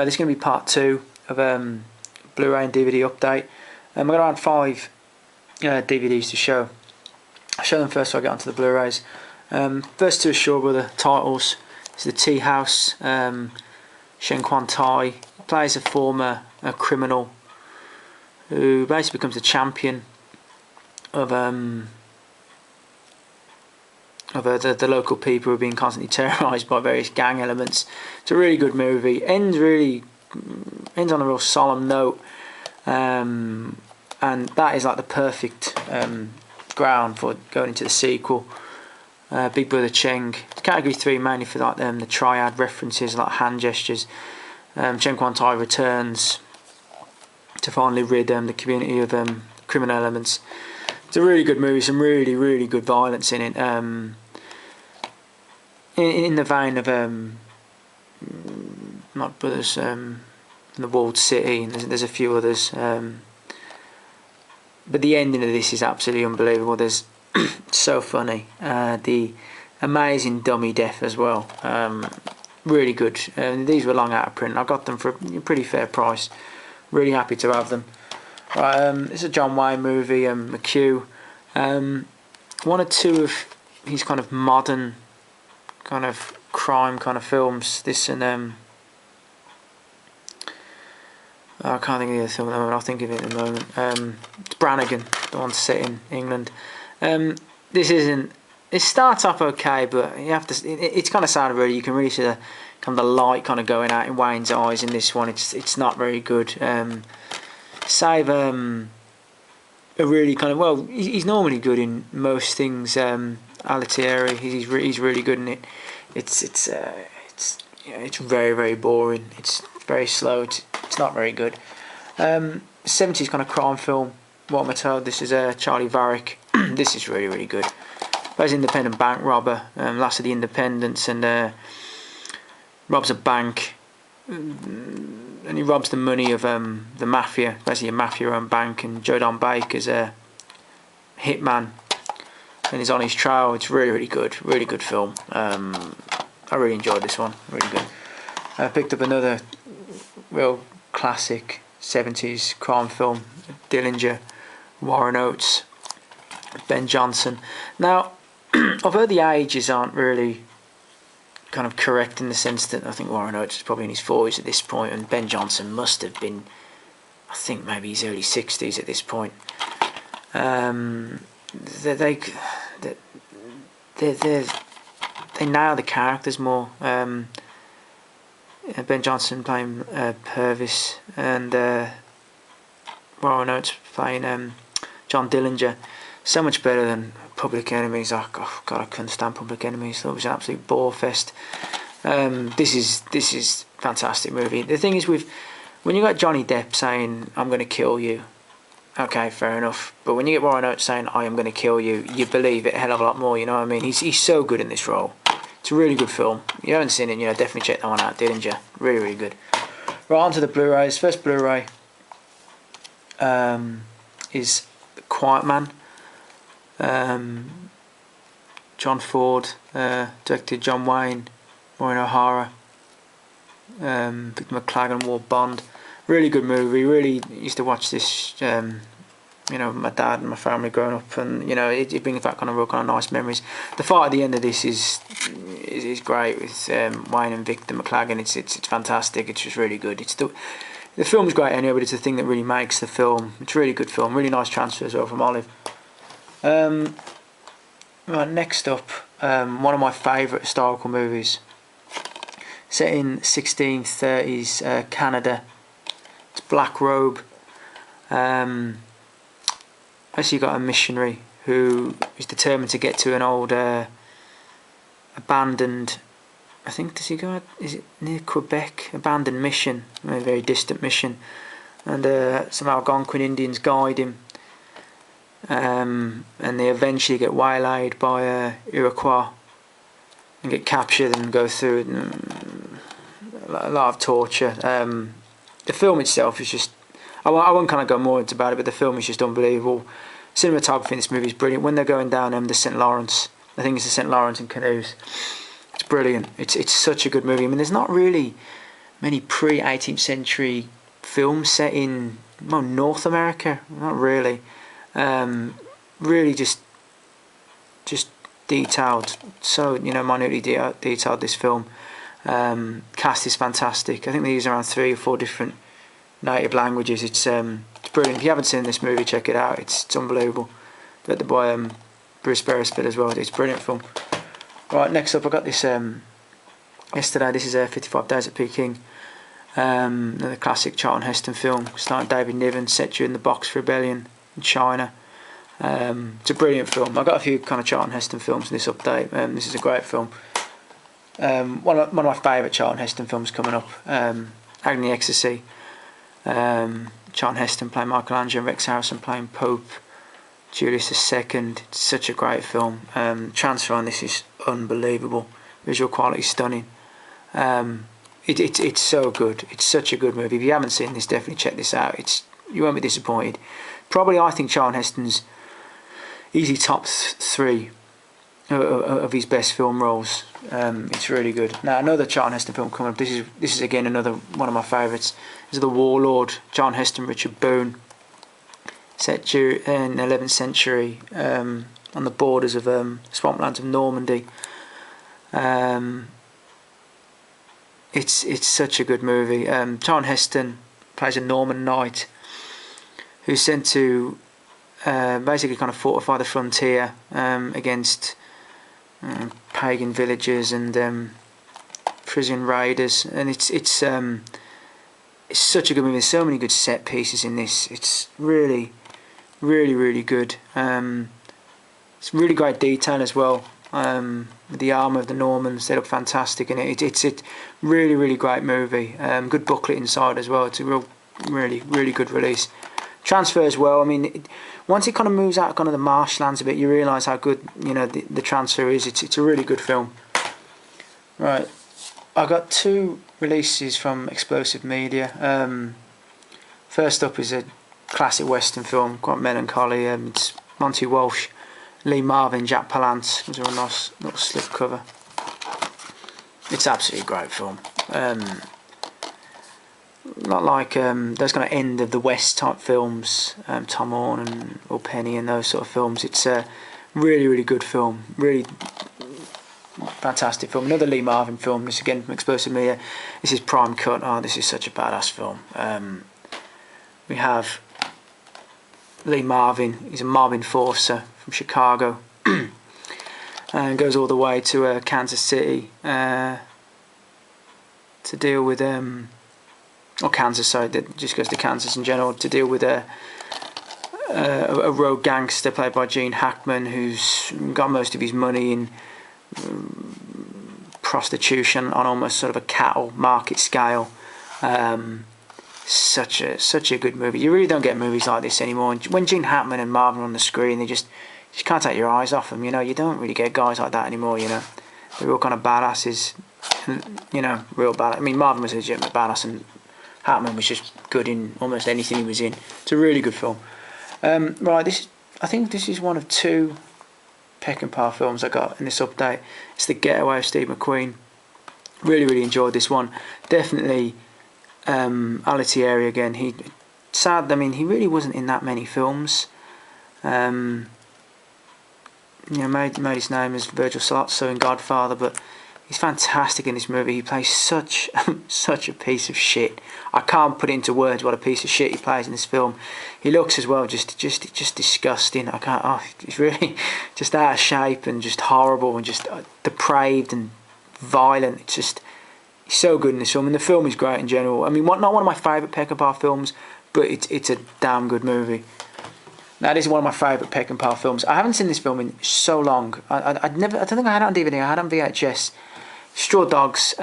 this is going to be part 2 of Blu-ray and DVD update. I've got around 5 DVDs to show. I'll show them first so I get onto the Blu-rays. First 2 are Shaw Brother titles. It's the Tea House. Shen Quan Tai plays a former criminal who basically becomes a champion of the local people who are being constantly terrorised by various gang elements. It's a really good movie. Ends on a real solemn note, and that is like the perfect ground for going into the sequel. Big Brother Cheng, category 3 mainly for like the triad references, like hand gestures. Shen Quan Tai returns to finally rid the community of criminal elements. It's a really good movie, some really good violence in it. In the vein of not Brothers, The Walled City, and there's a few others. But the ending of this is absolutely unbelievable. There's so funny. The amazing dummy death as well. Really good. These were long out of print. I got them for a pretty fair price. Really happy to have them. Right, this is a John Wayne movie. McHugh. One or two of his kind of modern kind of crime kind of films. This and I can't think of the other film at the moment. I'll think of it in a moment. It's Brannigan, the one set in England. This isn't. It starts off okay, but you have to. It's kind of sad, really. You can really see the kind of the light kind of going out in Wayne's eyes in this one. It's not very good. Save a really kind of, well, he's normally good in most things. Alitieri, he's really good in it. It's very boring. It's very slow. It's not very good. 70s kind of crime film. What am I told? This is Charlie Varick. This is really good. Plays an independent bank robber, last of the independents, and robs a bank. And he robs the money of the mafia, basically a mafia-owned bank, and Joe Don Baker's a hitman, and he's on his trail. It's really good film. I really enjoyed this one, really good. I picked up another real classic 70s crime film, Dillinger, Warren Oates, Ben Johnson. Now, although the ages aren't really kind of correct in the sense that I think Warren Oates is probably in his 40s at this point, and Ben Johnson must have been, I think, maybe his early 60s at this point. They nail the characters more. Ben Johnson playing Purvis, and Warren Oates playing John Dillinger. So much better than Public Enemies. Oh God, I couldn't stand Public Enemies. It was an absolute bore fest. This is fantastic movie. The thing is, when you got Johnny Depp saying "I'm going to kill you," okay, fair enough. But when you get Warren Oates saying "I am going to kill you," you believe it a hell of a lot more. You know what I mean? He's so good in this role. It's a really good film. If you haven't seen it, definitely check that one out. Dillinger, really good. Right, on to the Blu-rays. First Blu-ray is The Quiet Man. John Ford, directed John Wayne, Maureen O'Hara, Victor McLagan, War Bond. Really good movie. Really used to watch this, my dad and my family growing up, and it brings back kind of real kind of nice memories. The fight at the end of this is great with Wayne and Victor McLagan. It's fantastic. It's just really good. The film's great anyway, but it's the thing that really makes the film. It's a really good film. Really nice transfer as well from Olive. Right, next up, one of my favourite historical movies, set in 1630s Canada. It's Black Robe. Actually, you got a missionary who is determined to get to an old abandoned, I think, is it near Quebec? Abandoned mission, a very distant mission, and some Algonquin Indians guide him. And they eventually get waylaid by Iroquois and get captured and go through a lot of torture. The film itself is just, I won't kind of go more into about it, but the film is just unbelievable. Cinematography in this movie is brilliant. When they're going down the St. Lawrence, I think it's the St. Lawrence in canoes, it's brilliant. It's such a good movie. I mean, there's not really many pre-18th century films set in, well, North America. Not really. Really just detailed. So, you know, minutely detailed, this film. Cast is fantastic. I think they use around 3 or 4 different native languages. It's brilliant. If you haven't seen this movie, check it out. It's unbelievable. Directed by Bruce Beresford as well. It's a brilliant film. Right, next up I got this yesterday. This is 55 Days at Peking. Another classic Charlton Heston film starring David Niven, set during the Boxer Rebellion in China. It's a brilliant film. I've got a few kind of Charlton Heston films in this update. This is a great film. One of my favourite Charlton Heston films coming up. Agony Ecstasy. Charlton Heston playing Michelangelo, Rex Harrison playing Pope Julius II. It's such a great film. Transfer on this is unbelievable. Visual quality stunning. It's so good. It's such a good movie. If you haven't seen this, definitely check this out. You won't be disappointed. Probably, I think Charlton Heston's easy top 3 of his best film roles. It's really good. Now, another Charlton Heston film coming up. This is again another one of my favourites. This is The Warlord. Charlton Heston, Richard Boone. Set in the 11th century, on the borders of swamplands of Normandy. It's such a good movie. Charlton Heston plays a Norman knight who's sent to basically kind of fortify the frontier against pagan villagers and Frisian raiders, and it's such a good movie. There's so many good set pieces in this. It's really good. It's really great detail as well. With the armour of the Normans, they look fantastic in it. It's a really great movie. Good booklet inside as well. It's a really good release. Transfer as well. I mean, once it kind of moves out kind of the marshlands a bit, you realise how good, you know, the transfer is. It's a really good film. Right, I got 2 releases from Explosive Media. First up is a classic western film, quite melancholy. It's Monty Walsh, Lee Marvin, Jack Palance. It was a nice little slip cover. It's absolutely a great film. Not like those kind of end of the West type films, Tom Horn or Penny and those sort of films. It's a really good film, really fantastic film. Another Lee Marvin film. This again from Explosive Media. This is Prime Cut. Oh, this is such a badass film. We have Lee Marvin. He's a mob enforcer from Chicago, and goes all the way to Kansas City to deal with or Kansas, sorry, that just goes to Kansas in general to deal with a rogue gangster played by Gene Hackman, who's got most of his money in prostitution on almost sort of a cattle market scale. Such a good movie. You really don't get movies like this anymore. When Gene Hackman and Marvin are on the screen, they just can't take your eyes off them. You know, you don't really get guys like that anymore. You know, they're all kind of badasses. You know, real badass. I mean, Marvin was a legitimate badass, and Hackman was just good in almost anything he was in. It's a really good film. Right, I think this is one of 2 Peckinpah films I got in this update. It's The Getaway of Steve McQueen. Really enjoyed this one. Definitely Altieri again. Sad. I mean, he really wasn't in that many films. You know, made his name as Virgil Salazzo in Godfather, but he's fantastic in this movie. He plays such a piece of shit. I can't put it into words what a piece of shit he plays in this film. He looks as well just disgusting. I can't. Oh, he's really just out of shape and just horrible and just depraved and violent. It's just, he's so good in this film, and the film is great in general. I mean, not one of my favourite Peckinpah films, but it's a damn good movie. Now, this is one of my favourite Peckinpah films. I haven't seen this film in so long. I don't think I had it on DVD. I had it on VHS. Straw Dogs,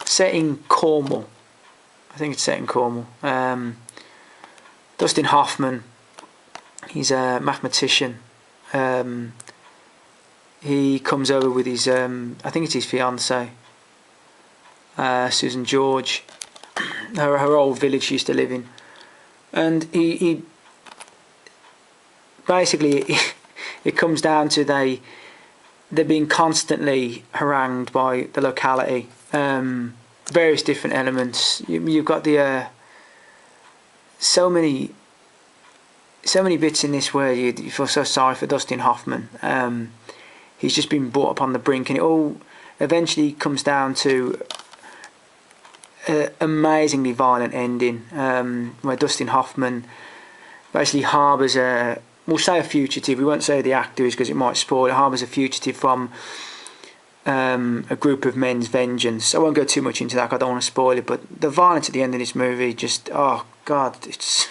set in Cornwall. I think it's set in Cornwall. Dustin Hoffman, he's a mathematician. He comes over with his, I think it's his fiancée, Susan George, her old village she used to live in. And he basically, it comes down to they're being constantly harangued by the locality, various different elements. You've got the so many bits in this where you feel so sorry for Dustin Hoffman. He's just been brought up on the brink, and it all eventually comes down to an amazingly violent ending, where Dustin Hoffman basically harbours we'll say a fugitive, we won't say who the actor is because it might spoil it, harbours a fugitive from a group of men's vengeance. I won't go too much into that, I don't want to spoil it, but the violence at the end of this movie, just, oh god, it's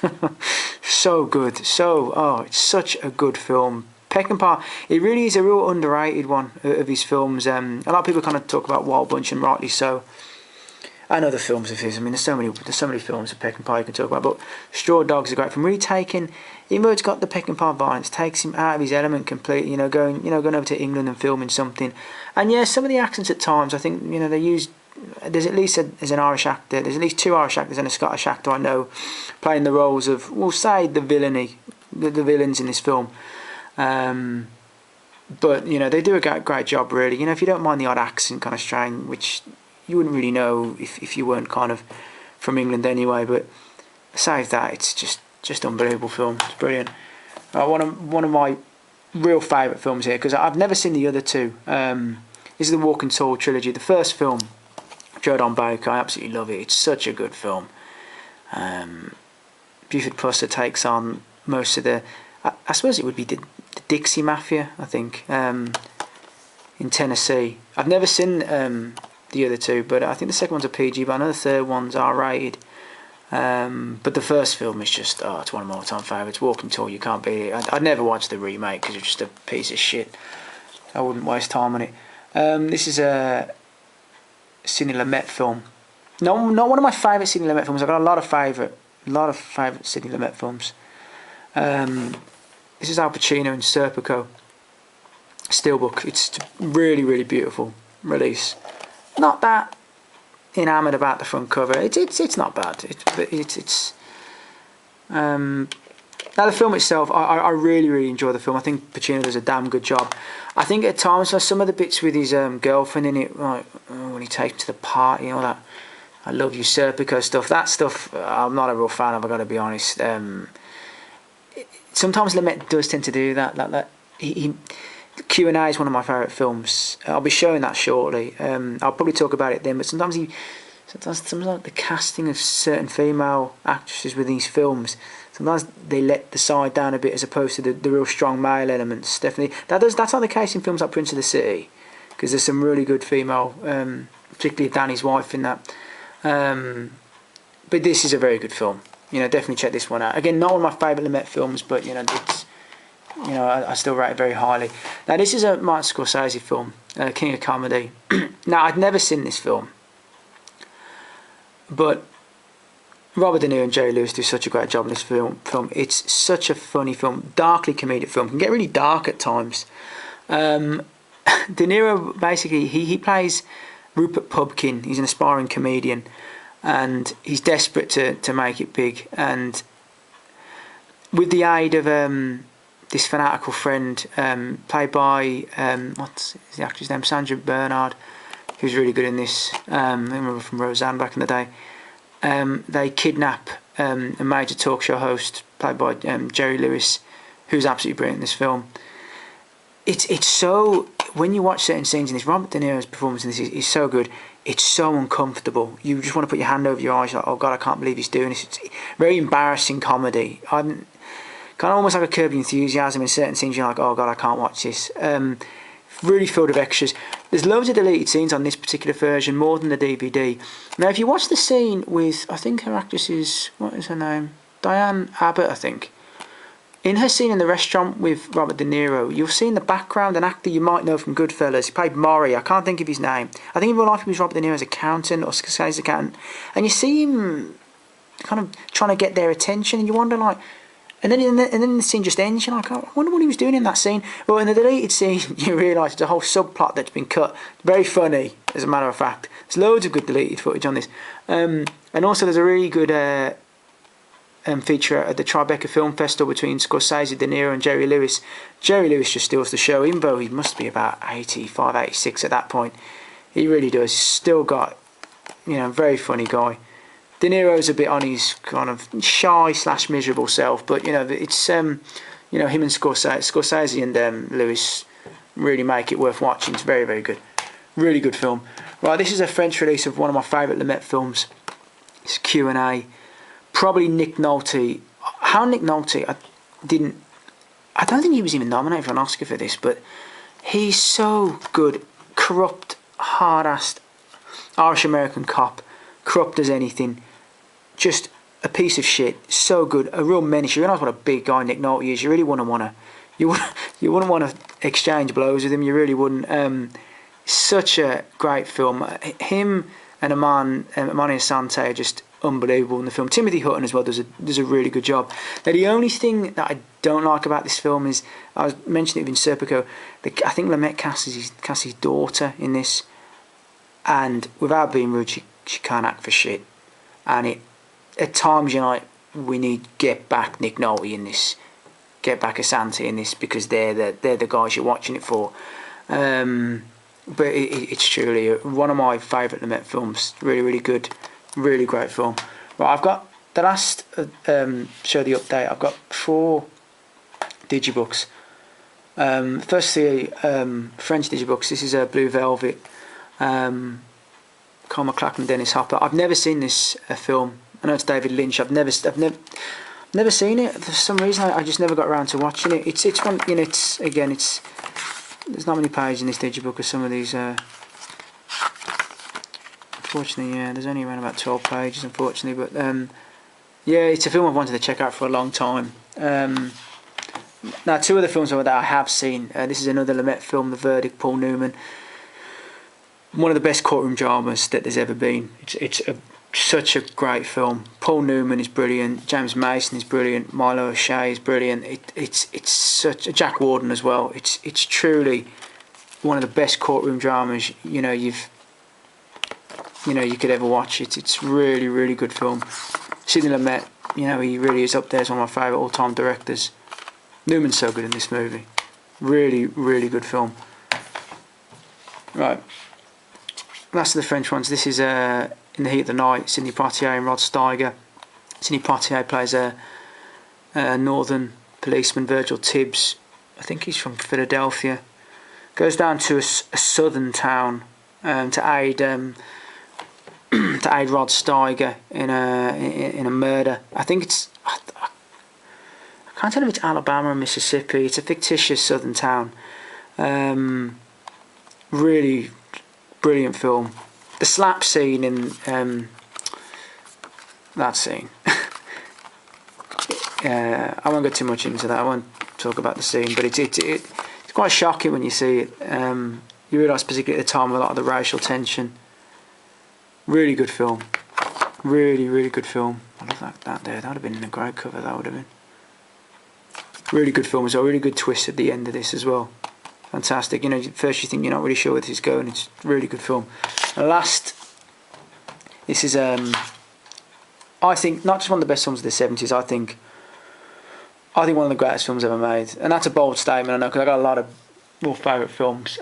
so good, it's such a good film. Peckinpah, it really is a real underrated one of his films. A lot of people kind of talk about Wild Bunch, and rightly so, and other films of his. I mean, there's so many films of Peckinpah you can talk about, but Straw Dogs is a great film. Really taking, even though it's got the Peckinpah violence, takes him out of his element completely. Going over to England and filming something. And yeah, some of the accents at times, I think, they use. There's at least there's an Irish actor. There's at least 2 Irish actors and a Scottish actor I know playing the roles of, we'll say, the villains in this film. But they do a great job, really. If you don't mind the odd accent kind of strain, which you wouldn't really know if you weren't kind of from England anyway. But aside that, it's just unbelievable film. It's brilliant. One of my real favourite films here, because I've never seen the other two. This is the Walking Tall trilogy. The first film, Jordan Baker, I absolutely love it. It's such a good film. Buford Pusser takes on most of the, I suppose it would be the Dixie Mafia, I think, in Tennessee. I've never seen the other two, but I think the second one's a PG, but I know the third one's R-rated. But the first film is just, it's one of my all-time favourites. Walking Tall, you can't beat it. I'd never watch the remake because it's just a piece of shit. I wouldn't waste time on it. This is a Sidney Lumet film. No, not one of my favourite Sidney Lumet films. I've got a lot of favourite Sidney Lumet films. This is Al Pacino in Serpico. Steelbook. It's really, really beautiful release. Not that enamoured about the front cover. It's not bad. Now the film itself, I really, really enjoy the film. I think Pacino does a damn good job. I think at times some of the bits with his girlfriend in it, like when he takes him to the party and all that, I love you Serpico stuff. That stuff I'm not a real fan of, I've got to be honest. Sometimes Lumet does tend to do that. Q&A is one of my favourite films. I'll be showing that shortly. I'll probably talk about it then. But sometimes like the casting of certain female actresses with these films, sometimes they let the side down a bit as opposed to the real strong male elements. Definitely, that's not the case in films like Prince of the City, because there's some really good female, particularly Danny's wife in that. But this is a very good film. Definitely check this one out. Again, not one of my favourite Lumet films, but it's, I still rate it very highly. Now this is a Martin Scorsese film, King of Comedy. Now I'd never seen this film, but Robert De Niro and Jerry Lewis do such a great job in this film. It's such a funny film, darkly comedic film. Can get really dark at times. De Niro basically he plays Rupert Pupkin. He's an aspiring comedian, and he's desperate to make it big. And with the aid of this fanatical friend, played by what's the actor's name? Sandra Bernhard, who's really good in this. I remember from Roseanne back in the day. They kidnap a major talk show host played by Jerry Lewis, who's absolutely brilliant in this film. It's so, when you watch certain scenes in this, Robert De Niro's performance in this is so good. It's so uncomfortable. You just want to put your hand over your eyes, like, oh god, I can't believe he's doing this. It's very embarrassing comedy. Kind of almost like a Curb Your Enthusiasm in certain scenes. You're like, oh god, I can't watch this. Really filled with extras. There's loads of deleted scenes on this particular version, more than the DVD. Now, if you watch the scene with, I think her actress is, what is her name? Diane Abbott, I think. In her scene in the restaurant with Robert De Niro, you'll see in the background an actor you might know from Goodfellas. He played Maury. I can't think of his name. I think in real life he was Robert De Niro's accountant or Scorsese's accountant. And you see him kind of trying to get their attention, and you wonder, like, and then the scene just ends. You're like, oh, I wonder what he was doing in that scene. Well, in the deleted scene, you realise it's a whole subplot that's been cut. Very funny, as a matter of fact. There's loads of good deleted footage on this. And also there's a really good feature at the Tribeca Film Festival between Scorsese, De Niro and Jerry Lewis. Jerry Lewis just steals the show, even though he must be about 85, 86 at that point. He really does. He's still got you know, very funny guy. De Niro's a bit on his kind of shy / miserable self, but you know, it's you know, him and Scorsese and Lewis really make it worth watching. It's very, very good, really good film. Right, this is a French release of one of my favourite Lumet films. It's Q&A. Probably Nick Nolte. How Nick Nolte? I don't think he was even nominated for an Oscar for this, but he's so good. Corrupt, hard-assed Irish American cop, corrupt as anything. Just a piece of shit. So good. A real menace. You realise what a big guy Nick Nolte is. You really wouldn't want to exchange blows with him. You really wouldn't. Such a great film. Him and Amani Asante are just unbelievable in the film. Timothy Hutton as well does a really good job. Now the only thing that I don't like about this film is, I was mentioning it in Serpico, I think Lumet casts his daughter in this, and without being rude, she can't act for shit. And at times you're like, we need get back Nick Nolte in this, get back Asante in this, because they're the guys you're watching it for. But it's truly one of my favourite Lumet films. Really, really good. Really great film. Right, I've got the last show the update. I've got 4 Digibooks. Firstly, French Digibooks. This is a Blue Velvet. Carl McLachlan, Dennis Hopper. I've never seen this film. I know it's David Lynch. I've never seen it. For some reason, I just never got around to watching it. It's one. You know, it's. There's not many pages in this Digibook as some of these. Unfortunately, yeah, there's only around about 12 pages, unfortunately. But yeah, it's a film I've wanted to check out for a long time. Now, 2 other films that I have seen. This is another Lumet film, The Verdict, Paul Newman. One of the best courtroom dramas that there's ever been. It's such a great film. Paul Newman is brilliant. James Mason is brilliant. Milo O'Shea is brilliant. It's such a Jack Warden as well. It's truly one of the best courtroom dramas you could ever watch. It's really, really good film. Sidney Lumet, you know, he really is up there as one of my favourite all-time directors. Newman's so good in this movie. Really, really good film. Right. Last of the French ones. This is In the Heat of the Night, Sidney Poitier and Rod Steiger. Sidney Poitier plays a northern policeman, Virgil Tibbs. I think he's from Philadelphia. Goes down to a southern town to aid to aid Rod Steiger in a murder. I think it's I can't tell if it's Alabama or Mississippi. It's a fictitious southern town. Really brilliant film. The slap scene in that scene. I won't go too much into that. I won't talk about the scene, but it's quite shocking when you see it. You realise, particularly at the time, a lot of the racial tension. Really good film. Really, really good film. I love that there. That would have been in a great cover. That would have been. Really good film as well. Really good twist at the end of this as well. Fantastic. You know, first you think you're not really sure where this is going. It's a really good film. And last, this is I think not just one of the best films of the 70s. I think one of the greatest films ever made, and that's a bold statement, I know, because I got a lot of more favourite films.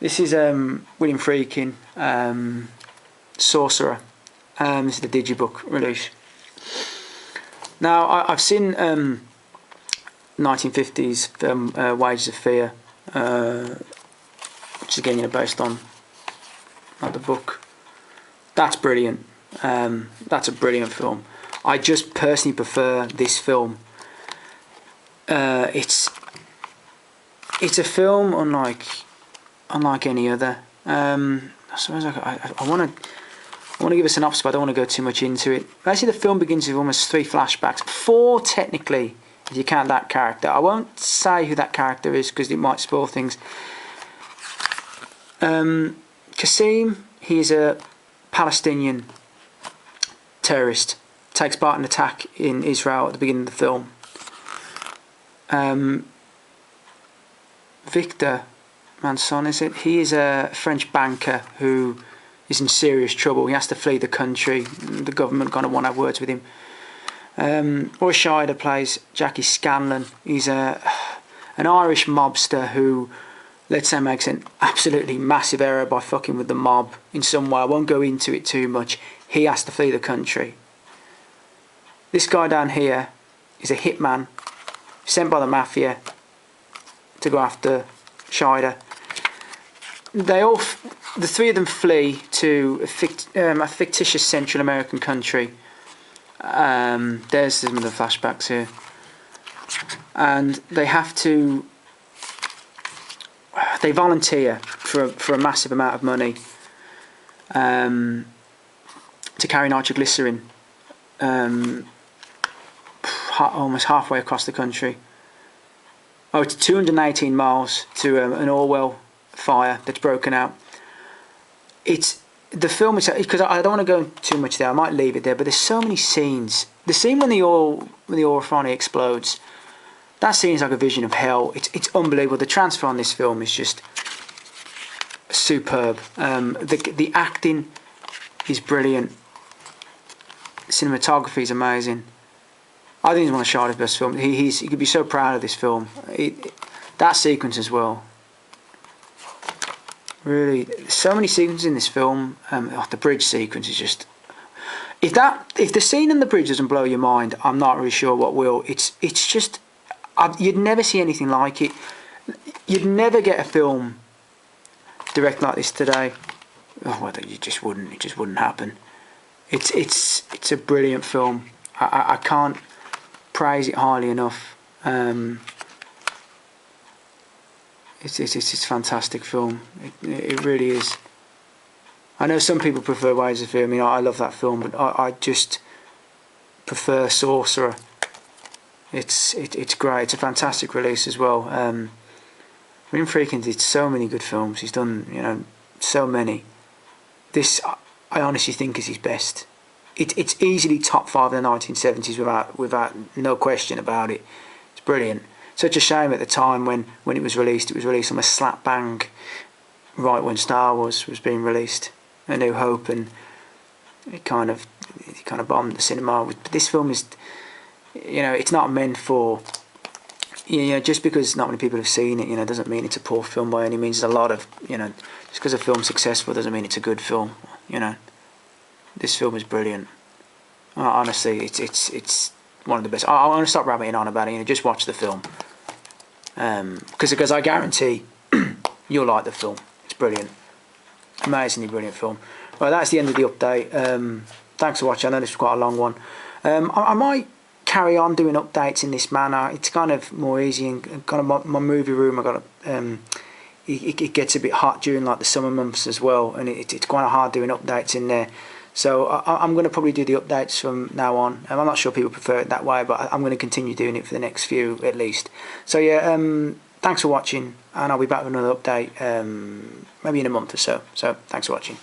This is William Friedkin, Sorcerer. This is the Digibook release. Now I've seen 1950s film Wages of Fear, which is again, based on the book. That's brilliant. That's a brilliant film. I just personally prefer this film. It's a film unlike any other. I suppose I want to give a synopsis, but I don't want to go too much into it. Basically, the film begins with almost 3 flashbacks, 4 technically, if you count that character. I won't say who that character is because it might spoil things. Qasim, he's a Palestinian terrorist, takes part in an attack in Israel at the beginning of the film. Victor Manson, is it? He is a French banker who is in serious trouble. He has to flee the country. The government kind of want to have words with him. Roy Scheider plays Jackie Scanlon. He's an Irish mobster who let's say, makes an absolutely massive error by fucking with the mob in some way. I won't go into it too much. He has to flee the country. This guy down here is a hitman sent by the mafia to go after Scheider. The three of them flee to a fictitious Central American country. There's some of the flashbacks here. And they have to... They volunteer for a massive amount of money to carry nitroglycerin almost halfway across the country. Oh, it's 218 miles to an Orwell fire that's broken out. It's the film is, because I don't want to go too much there. I might leave it there, but there's so many scenes. The scene when the oil refinery explodes, that scene is like a vision of hell. It's unbelievable. The transfer on this film is just superb. The acting is brilliant. Cinematography is amazing. I think he's one of Scheider's best films. He could be so proud of this film. That sequence as well. Really, so many sequences in this film. The bridge sequence is just... If the scene in the bridge doesn't blow your mind, I'm not really sure what will. It's just... You'd never see anything like it. You'd never get a film directed like this today. Oh, well, you just wouldn't. It just wouldn't happen. It's a brilliant film. I can't praise it highly enough. It's a fantastic film. It really is. I know some people prefer Ways of Fear. I mean, I love that film, but I just prefer Sorcerer. It's great. It's a fantastic release as well. William Friedkin did so many good films. He's done, so many. This, I honestly think, is his best. It's easily top 5 in the 1970s without no question about it. It's brilliant. Such a shame at the time when it was released. It was released on a slap bang right when Star Wars was being released, A New Hope, and it kind of bombed the cinema. But this film is, it's not meant for, just because not many people have seen it, doesn't mean it's a poor film by any means. There's a lot of, just because a film's successful doesn't mean it's a good film. This film is brilliant. Honestly, it's one of the best. I want to stop rabbiting on about it. Just watch the film, because I guarantee you'll like the film. It's brilliant, amazingly brilliant film. Well, that's the end of the update. Thanks for watching. I know this was quite a long one. I might carry on doing updates in this manner. It's kind of more easy, and kind of my movie room. I got it gets a bit hot during like the summer months as well, and it's quite hard doing updates in there. So I'm going to probably do the updates from now on. I'm not sure people prefer it that way, but I'm going to continue doing it for the next few at least. So yeah, thanks for watching, and I'll be back with another update maybe in a month or so. So thanks for watching.